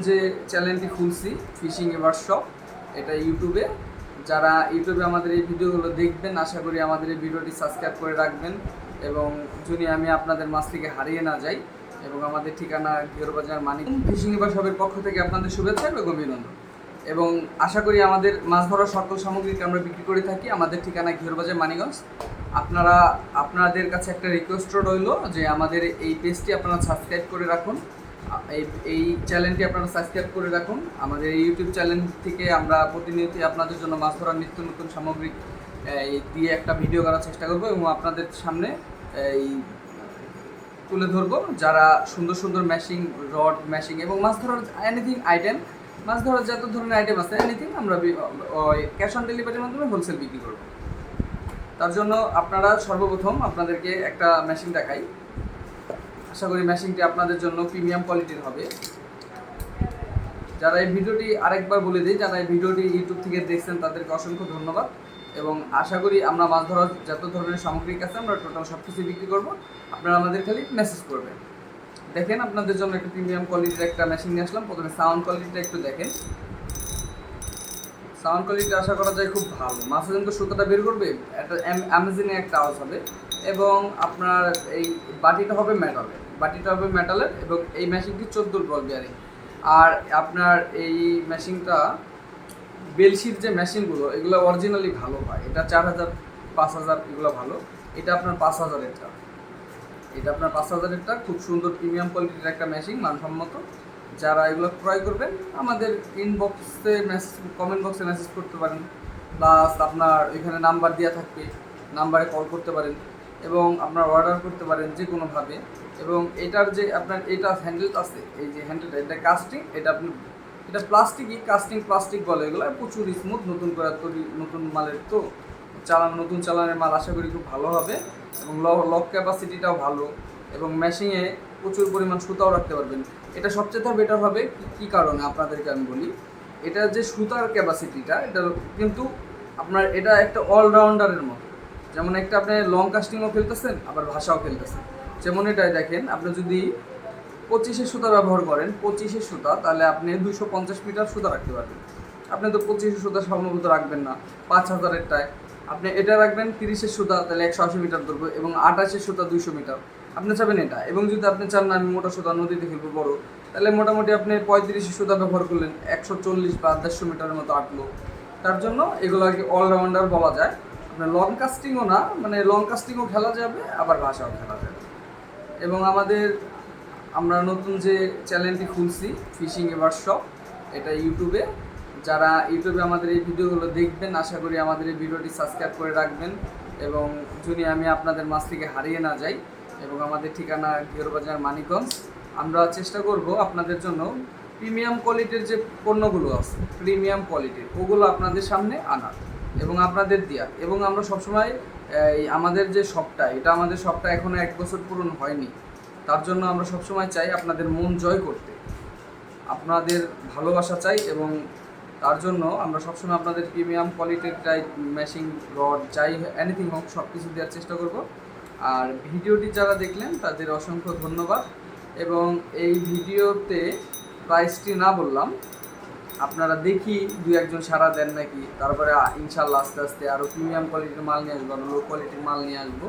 যে চ্যানেলটি খুলছি ফিশিং ওয়ার্কশপ, এটা ইউটিউবে। যারা ইউটিউবে আমাদের এই ভিডিওগুলো দেখবেন, আশা করি আমাদের এই ভিডিওটি সাবস্ক্রাইব করে রাখবেন এবং যদি আমি আপনাদের মাছ থেকে হারিয়ে না যাই। এবং আমাদের ঠিকানা গিরবাজার মানিক। ফিশিং ওয়ার্কশপের পক্ষ থেকে আপনাদের শুভেচ্ছা এবং অভিনন্দন। এবং আশা করি আমাদের মাছ ধরার সকল সামগ্রীকে আমরা বিক্রি করে থাকি। আমাদের ঠিকানা গিরবাজার মানিকগঞ্জ। আপনাদের কাছে একটা রিকোয়েস্ট রইল যে আমাদের এই পেজটি আপনারা সাবস্ক্রাইব করে রাখুন, এই চ্যানেলটি আপনারা সাবস্ক্রাইব করে রাখুন। আমাদের এই ইউটিউব চ্যানেল থেকে আমরা প্রতিনিয়তই আপনাদের জন্য মাছ ধরার নিত্য নতুন সামগ্রী দিয়ে একটা ভিডিও করার চেষ্টা করব এবং আপনাদের সামনে এই তুলে ধরবো। যারা সুন্দর সুন্দর ম্যাশিং রড, ম্যাশিং এবং মাছ ধরার এনিথিং আইটেম, মাছ ধরার যত ধরনের আইটেম আছে এনিথিং আমরা ক্যাশ অন ডেলিভারির মাধ্যমে হোলসেল বিক্রি করব। তার জন্য আপনারা সর্বপ্রথম আপনাদেরকে একটা মেশিন দেখাই। আশা করি মেশিনটি আপনাদের জন্য প্রিমিয়াম কোয়ালিটির হবে। যারা এই ভিডিওটি আরেকবার বলে দিই, যারা এই ভিডিওটি ইউটিউব থেকে দেখছেন তাদেরকে অসংখ্য ধন্যবাদ এবং আশা করি আমরা মাছ ধরার যত ধরনের সামগ্রী আছে আমরা টোটাল সব কিছু বিক্রি করব। আপনারা আমাদের খালি মেসেজ করবেন। দেখেন আপনাদের জন্য একটা প্রিমিয়াম কোয়ালিটির একটা মেশিন নিয়ে আসলাম। প্রথমে সাউন্ড কোয়ালিটিটা একটু দেখেন। সাউন্ড কোয়ালিটি আশা করা যায় খুব ভালো। মাছের যখন সুতোটা বের করবে একটা অ্যামেজিং একটা আওয়াজ হবে এবং আপনার এই বাটিটা হবে মেটালের এবং এই মেশিনটি 14 বল বিয়ারিং। আর আপনার এই মেশিনটা বেলশির যে মেশিনগুলো এগুলো অরিজিনালি ভালো হয়। এটা 4000 5000 এগুলো ভালো। এটা আপনার 5000-এরটা, খুব সুন্দর প্রিমিয়াম কোয়ালিটির একটা মেশিন, মানসম্মত। যারা এগুলো ক্রয় করবেন আমাদের ইনবক্সে কমেন্ট বক্সে মেসেজ করতে পারেন, প্লাস আপনার এখানে নাম্বার দেওয়া থাকবে, নাম্বারে কল করতে পারেন এবং আপনার অর্ডার করতে পারেন যে কোনোভাবে। এবং এটার যে আপনার এটা হ্যান্ডেলটা আছে, এই যে হ্যান্ডেলটা, এটা কাস্টিং, এটা প্লাস্টিকই, কাস্টিং প্লাস্টিক বলে। এগুলো প্রচুর স্মুথ, নতুন করে তৈরি, নতুন মালের তো নতুন চালানের মাল। আশা করি খুব ভালো হবে এবং লক ক্যাপাসিটিটাও ভালো এবং মেশিংয়ে প্রচুর পরিমাণ সুতাও রাখতে পারবেন। এটা সবচেয়ে বেটার হবে কী কারণে আপনাদেরকে আমি বলি। এটা যে সুতার ক্যাপাসিটিটা, এটা কিন্তু আপনার এটা একটা অলরাউন্ডারের মতো। যেমন একটা আপনি লং কাস্টিংও খেলতেছেন আবার ভাষাও খেলতেছেন। যেমন এটাই দেখেন, আপনি যদি 25-এর সুতা ব্যবহার করেন, 25-এর সুতা, তাহলে আপনি 250 মিটার সুতা রাখতে পারবেন। আপনি তো 25-এর সুতা সম্ভবত রাখবেন না। 5000-এরটায় আপনি এটা রাখবেন 30-এর সুতা, তাহলে 180 মিটার ধরবে এবং 28-এর সুতা 200 মিটার আপনি চাবেন এটা। এবং যদি আপনি চান না আমি মোটা সুতা নদীতে খেলবো বড়, তাহলে মোটামুটি আপনি 35-এর সুতা ব্যবহার করলেন, 140 বা 150 মিটারের মতো আটলো। তার জন্য এগুলোকে অলরাউন্ডার বলা যায়। আপনার লং কাস্টিংও না, মানে লং কাস্টিংও খেলা যাবে আবার ভাষাও খেলা যাবে। এবং আমরা নতুন যে চ্যানেলটি খুলছি ফিশিং ওয়ার্কশপ, এটা ইউটিউবে। যারা ইউটিউবে আমাদের এই ভিডিওগুলো দেখবেন, আশা করি আমাদের এই ভিডিওটি সাবস্ক্রাইব করে রাখবেন এবং যদি আমি আপনাদের মাছ থেকে হারিয়ে না যাই। এবং আমাদের ঠিকানা গিরবাজার মানিকগঞ্জ। আমরা চেষ্টা করব আপনাদের জন্য প্রিমিয়াম কোয়ালিটির যে পণ্যগুলো আছে, প্রিমিয়াম কোয়ালিটির ওগুলো আপনাদের সামনে আনার এবং আপনাদের দেওয়ার। এবং আমরা সবসময় আমাদের যে শপটা, আমাদের শপটা এখনও 1 বছর পূরণ হয়নি। তার জন্য আমরা সবসময় চাই আপনাদের মন জয় করতে, আপনাদের ভালোবাসা চাই এবং তার জন্য আমরা সবসময় আপনাদের প্রিমিয়াম কোয়ালিটির ম্যাশিং রড চাই, এনিথিং হোক সব কিছু দেওয়ার চেষ্টা করব। আর ভিডিওটি যারা দেখলেন তাদের অসংখ্য ধন্যবাদ। এবং এই ভিডিওতে প্রাইসটি না বললাম, আপনারা দেখি 2-1 সাড়া দেন নাকি, তারপরে ইনশাল্লাহ আস্তে আস্তে আরও প্রিমিয়াম কোয়ালিটির মাল নিয়ে আসবো, আরও লো কোয়ালিটির মাল নিয়ে আসবো।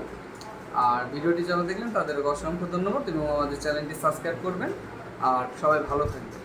আর ভিডিওটি যারা দেখলেন তাদের অসংখ্য ধন্যবাদ এবং আমাদের চ্যানেলটি সাবস্ক্রাইব করবেন। আর সবাই ভালো থাকবেন।